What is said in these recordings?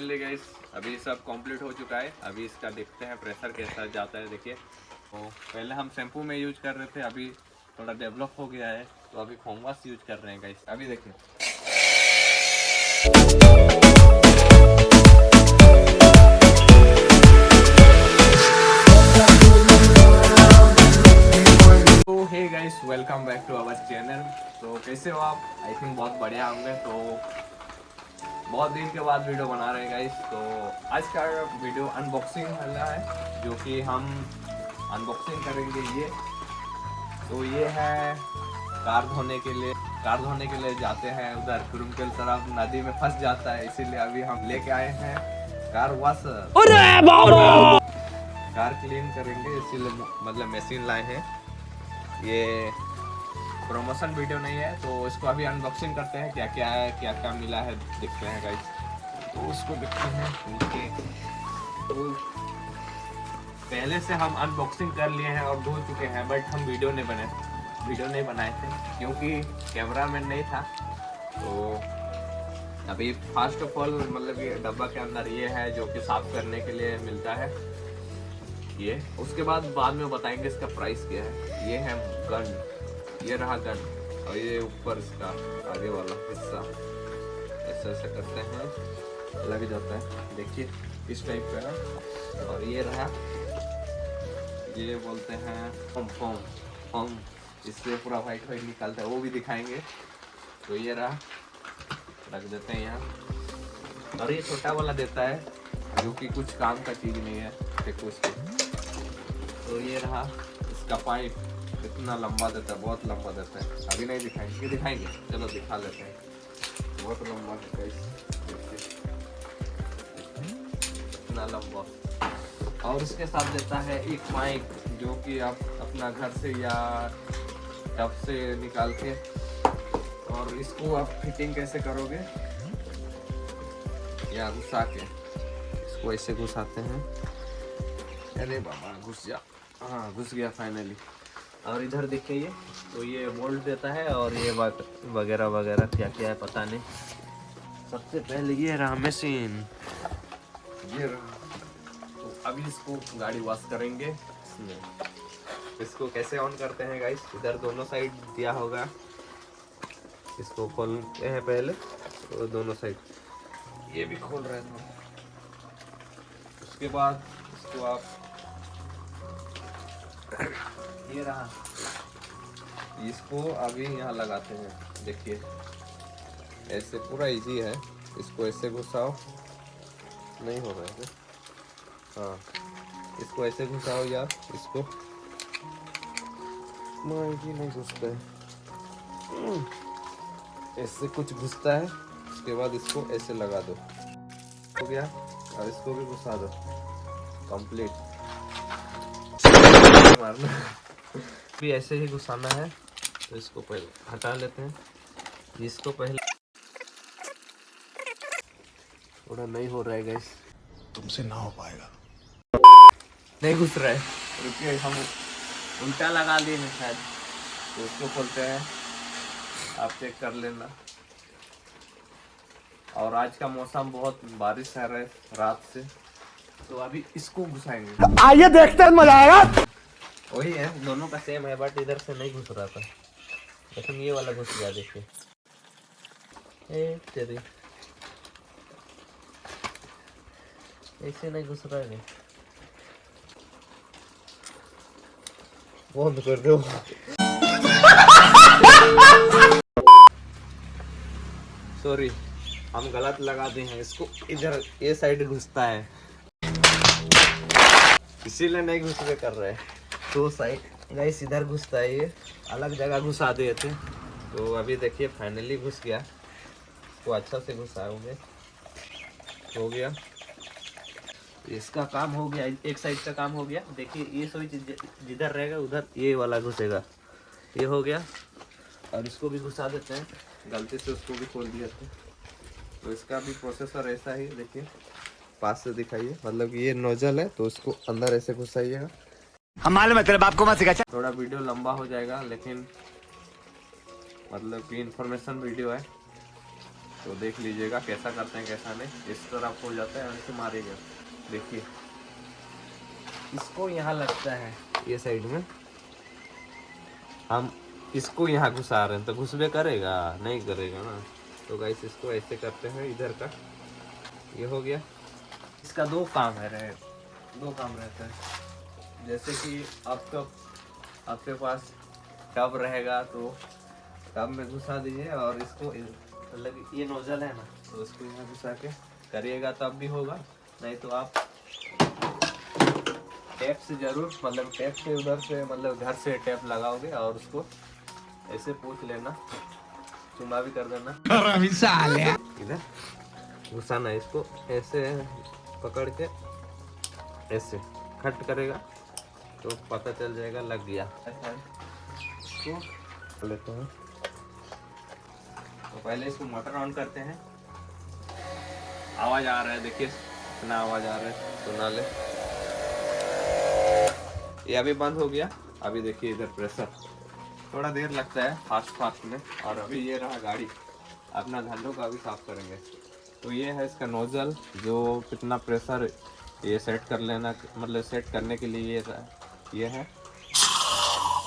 Guys अभी सब complete हो चुका है। अभी इसका देखते हैं प्रेशर कैसा जाता है। देखिए तो पहले हम शैम्पू में यूज कर रहे थे, अभी थोड़ा डेवलप हो गया है तो अभी फोम वॉश यूज कर रहे हैं गाइस। अभी देखिए तो hey guys, welcome back to our channel. तो कैसे हो आप? आई थिंक बहुत बढ़िया होंगे। तो बहुत दिन के बाद वीडियो बना रहे हैं गाइस। तो आज का वीडियो अनबॉक्सिंग वाला है, जो कि हम अनबॉक्सिंग करेंगे ये है कार धोने के लिए जाते हैं उधर कुरुमकेल तरफ, नदी में फंस जाता है, इसीलिए अभी हम लेके आए हैं कार वॉशर। कार क्लीन करेंगे इसीलिए मतलब मशीन लाए हैं। ये प्रमोशन वीडियो नहीं है तो इसको अभी अनबॉक्सिंग करते हैं, क्या क्या है, क्या क्या मिला है देखते हैं गाइस। तो उसको देखते हैं तो पहले से हम अनबॉक्सिंग कर लिए हैं और धो चुके हैं, बट हम वीडियो नहीं बनाए थे क्योंकि कैमरा मैन नहीं था। तो अभी फर्स्ट ऑफ ऑल मतलब ये डब्बा के अंदर ये है जो कि साफ करने के लिए मिलता है ये। उसके बाद में बताएंगे इसका प्राइस क्या है। ये है गन, ये रहा गन, और ये ऊपर इसका आगे वाला हिस्सा ऐसा ऐसा करते हैं लग जाता है, देखिए इस टाइप का है। और ये रहा, ये बोलते हैं फोम, इससे पूरा वाइट निकलता है, वो भी दिखाएंगे। तो ये रहा, रख देते हैं यहाँ। और ये छोटा वाला देता है जो कि कुछ काम का चीज़ नहीं है, कुछ। तो ये रहा इसका पाइप, इतना लंबा देता है, बहुत लंबा देता है। अभी नहीं दिखाएंगे, चलो दिखा लेते हैं। बहुत लंबा है इतना लंबा। और उसके साथ देता है एक पाइप जो कि आप अपना घर से या टब से निकाल के, और इसको आप फिटिंग कैसे करोगे, या घुसा के इसको ऐसे घुसाते हैं। अरे बाबा घुस जा, हाँ घुस गया फाइनली। और इधर देखिए तो ये बोल्ट देता है, और ये वगैरह वगैरह क्या क्या है पता नहीं। सबसे पहले ये रहा मशीन, ये रहा। तो अभी इसको गाड़ी वॉश करेंगे। इसको कैसे ऑन करते हैं गाइस, इधर दोनों साइड दिया होगा, इसको खोलते हैं पहले तो दोनों साइड, ये भी खोल रहे थे। उसके बाद इसको आप ये रहा, इसको अभी यहाँ लगाते हैं। देखिए ऐसे पूरा इजी है, इसको ऐसे घुसाओ, नहीं हो रहा है, हाँ इसको ऐसे घुसाओ यार, इसको नहीं घुसता है, ऐसे कुछ घुसता है। उसके बाद इसको ऐसे लगा दो, हो गया। और इसको भी घुसा दो, कंप्लीट मारना भी ऐसे ही घुसाना है। तो इसको पहले हटा लेते हैं, इसको पहले थोड़ा नहीं हो रहा है गाइस, तुमसे ना हो पाएगा, नहीं घुस रहा है। रुकिए, हम उल्टा लगा लिए हैं शायद, तो इसको खोलते हैं, आप चेक कर लेना। और आज का मौसम बहुत बारिश है रात से, तो अभी इसको घुसाएंगे। आइए देखते हैं, मजा आएगा। वही है, दोनों का सेम है, बट इधर से नहीं घुस रहा था, लेकिन ये वाला घुस गया। देखिए तेरी ऐसे नहीं घुस रहा है, नहीं बंद कर दो। सॉरी, हम गलत लगा दिए हैं, इसको इधर ये साइड घुसता है, इसीलिए नहीं घुसने कर रहे हैं। दो साइड गाइस इधर घुसता है, ये अलग जगह घुसा दिए थे। तो अभी देखिए फाइनली घुस गया, तो अच्छा से घुसाओगे, हो गया। इसका काम हो गया, एक साइड का काम हो गया। देखिए ये स्विच जिधर रहेगा उधर ये वाला घुसेगा, ये हो गया। और इसको भी घुसा देते हैं, गलती से उसको भी खोल दिया था। तो इसका भी प्रोसेसर ऐसा ही, देखिए पास से दिखाइए, मतलब ये नोजल है तो उसको अंदर ऐसे घुसाइएगा। हम मालूम है तेरे बाप को मत सिखा। थोड़ा वीडियो लंबा हो जाएगा, लेकिन मतलब कि इंफॉर्मेशन वीडियो है। तो देख लीजिएगा कैसा करते हैं कैसा नहीं। इस तरफ हो जाता है ऐसे मारेगा, देखिए इसको यहाँ लगता है ये साइड में, हम इसको यहाँ घुसा रहे हैं तो घुसबे करेगा नहीं करेगा ना। तो गाइस इसको ऐसे करते हैं, इधर का ये हो गया। इसका दो काम रहता है। जैसे कि आपके पास टब रहेगा तो टब में घुसा दीजिए और इसको मतलब ये नोजल है ना तो इसको यहाँ घुसा के करिएगा तब भी होगा, नहीं तो आप टेप से जरूर मतलब टेप से उधर से मतलब घर से टेप लगाओगे और उसको ऐसे पूछ लेना, चुम्मा भी कर देना, इधर घुसाना, इसको ऐसे पकड़ के ऐसे कट करेगा तो पता चल जाएगा लग गया। इसको लेते हैं तो पहले इसको मोटर ऑन करते हैं। आवाज आ रहा है, देखिए कितना आवाज आ रहा है, सुना ले। ये अभी बंद हो गया। अभी देखिए इधर प्रेशर थोड़ा देर लगता है फास्ट में। और अभी ये रहा गाड़ी, अपना धंधों का भी साफ करेंगे। तो ये है इसका नोजल, जो कितना प्रेशर ये सेट कर लेना, मतलब सेट करने के लिए ये है।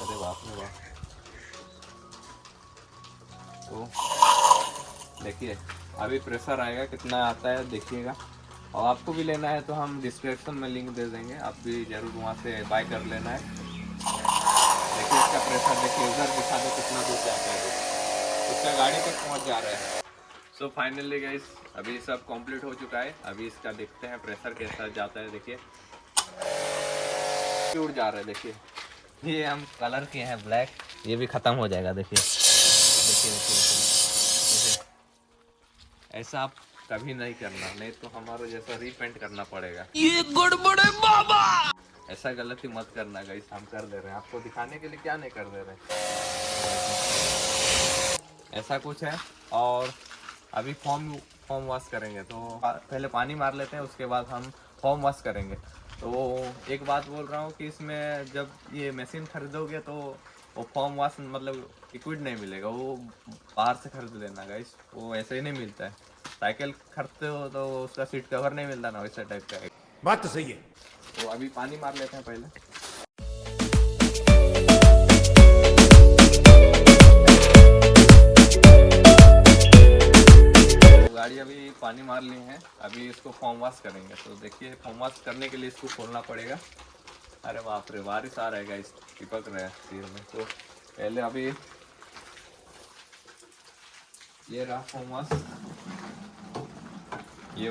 अरे बाप रे बाप। तो देखिए अभी प्रेशर आएगा, कितना आता है देखिएगा। और आपको भी लेना है तो हम डिस्क्रिप्शन में लिंक दे देंगे, आप भी जरूर वहाँ से बाय कर लेना है। देखिए इसका प्रेशर देखिए, उधर दिखा दो कितना दूर जाता है, उसका गाड़ी तक पहुँच जा रहा है। सो फाइनली गाइस अभी सब कंप्लीट हो चुका है। अभी इसका देखते हैं प्रेशर कैसा जाता है। देखिए टूट जा रहा है, देखिए ये हम कलर किए हैं ब्लैक, ये भी खत्म हो जाएगा। देखिए देखिए देखिए, ऐसा आप कभी नहीं करना, नहीं तो हमारा जैसा रीपेंट करना पड़ेगा। ये गड़बड़ है बाबा, ऐसा गलती मत करना गाइस, हम कर दे रहे हैं आपको दिखाने के लिए, क्या नहीं कर दे रहे, ऐसा कुछ है। और अभी फॉर्म वॉश करेंगे, तो पहले पानी मार लेते हैं, उसके बाद हम फॉर्म वॉश करेंगे। तो एक बात बोल रहा हूँ कि इसमें जब ये मशीन खरीदोगे तो वो फॉर्म वॉश मतलब लिक्विड नहीं मिलेगा, वो बाहर से खरीद लेना गाइस, वो ऐसे ही नहीं मिलता है। साइकिल खरीदते हो तो उसका सीट कवर नहीं मिलता ना, वैसा टाइप का है। बात तो सही है। तो अभी पानी मार लेते हैं पहले। गाड़ी अभी पानी मार ली है, अभी इसको फॉर्म वॉश करेंगे। तो देखिए फॉर्म वॉश करने के लिए इसको खोलना पड़ेगा। अरे बाप रे, बारिश आ रहा है गाइस, चिपक रहा है सिर में। तो पहले अभी ये रहा फॉर्म वॉश, ये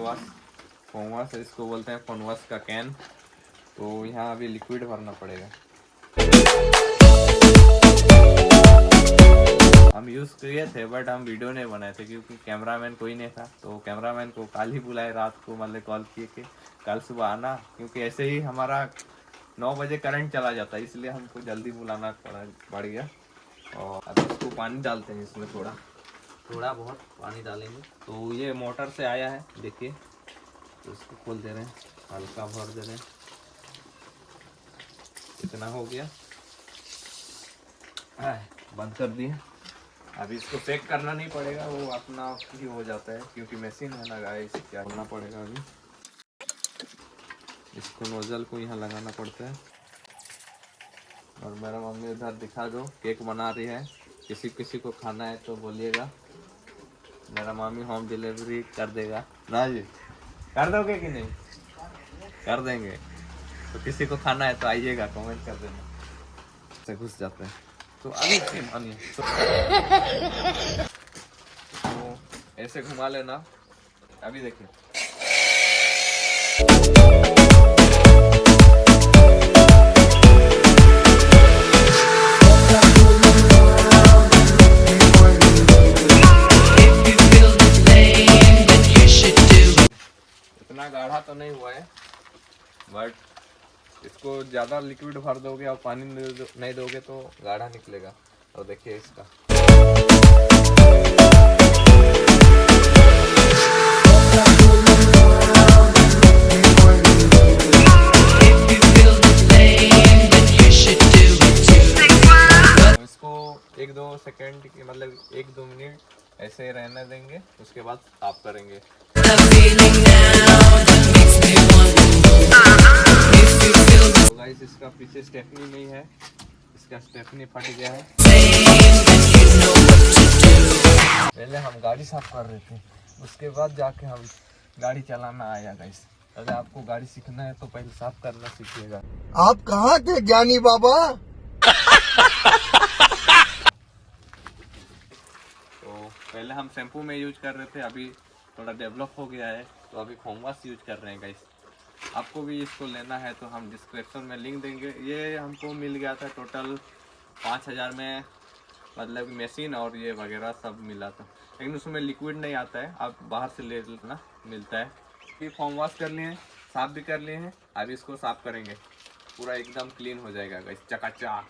फॉर्म वॉश इसको बोलते हैं, फॉर्म वॉश का कैन। तो यहाँ अभी लिक्विड भरना पड़ेगा। हम यूज़ किए थे बट हम वीडियो नहीं बनाए थे क्योंकि कैमरामैन कोई नहीं था। तो कैमरामैन को कल ही बुलाए रात को, मतलब कॉल किए कि कल सुबह आना, क्योंकि ऐसे ही हमारा 9 बजे करंट चला जाता है, इसलिए हमको जल्दी बुलाना पड़ गया। और अब इसको पानी डालते हैं, इसमें थोड़ा बहुत पानी डालेंगे। तो ये मोटर से आया है, देखिए। तो इसको खोल दे रहे हैं, हल्का भर दे रहे हैं, इतना हो गया, बंद कर दिए। अभी इसको चेक करना नहीं पड़ेगा, वो अपना ही हो जाता है क्योंकि मशीन है ना गाइस, क्या करना पड़ेगा। अभी इसको नोजल को यहाँ लगाना पड़ता है। और मेरा मम्मी उधर दिखा दो, केक बना रही है, किसी को खाना है तो बोलिएगा, मेरा मम्मी होम डिलीवरी कर देगा ना जी। कर दोगे कि नहीं? कर देंगे। तो किसी को खाना है तो आइएगा, कमेंट कर देना। से घुस जाते हैं तो अभी तो ऐसे घुमा लेना। अभी देखिए इतना गाढ़ा तो नहीं हुआ है, बट इसको ज़्यादा लिक्विड भर दोगे और पानी नहीं दोगे तो गाढ़ा निकलेगा। और देखिए इसका इसको 1-2 सेकेंड के मतलब 1-2 मिनट ऐसे ही रहने देंगे, उसके बाद साफ करेंगे। तो गाइस इसका पीछे स्टेपनी नहीं है, इसका स्टेपनी फट गया है। पहले हम गाड़ी साफ कर रहे थे, उसके बाद जाके हम गाड़ी चलाना आया गाइस। अगर आपको गाड़ी सीखना है तो पहले साफ करना सीखिएगा। आप कहाँ के ज्ञानी बाबा? तो पहले हम शैम्पू में यूज कर रहे थे, अभी थोड़ा डेवलप हो गया है तो अभी फोम वॉश यूज कर रहे हैं गाइस। आपको भी इसको लेना है तो हम डिस्क्रिप्शन में लिंक देंगे। ये हमको मिल गया था टोटल 5000 में, मतलब मशीन और ये वगैरह सब मिला था, लेकिन उसमें लिक्विड नहीं आता है, आप बाहर से ले लेना, मिलता है। ये फोम वॉश कर लिए हैं, साफ भी कर लिए हैं, अभी इसको साफ करेंगे, पूरा एकदम क्लीन हो जाएगा गाइस, चकाचक।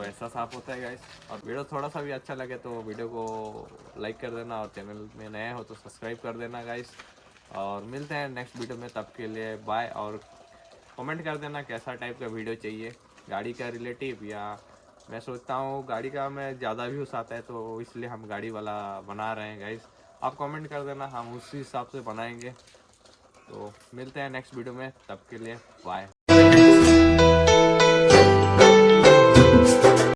ऐसा साफ होता है गाइस। और वीडियो थोड़ा सा भी अच्छा लगे तो वीडियो को लाइक कर देना, और चैनल में नए हो तो सब्सक्राइब कर देना गाइस। और मिलते हैं नेक्स्ट वीडियो में, तब के लिए बाय। और कमेंट कर देना कैसा टाइप का वीडियो चाहिए, गाड़ी का रिलेटिव, या मैं सोचता हूँ गाड़ी का में ज़्यादा व्यूज़ आता है तो इसलिए हम गाड़ी वाला बना रहे हैं गाइस। आप कमेंट कर देना, हम उसी हिसाब से बनाएंगे। तो मिलते हैं नेक्स्ट वीडियो में, तब के लिए बाय।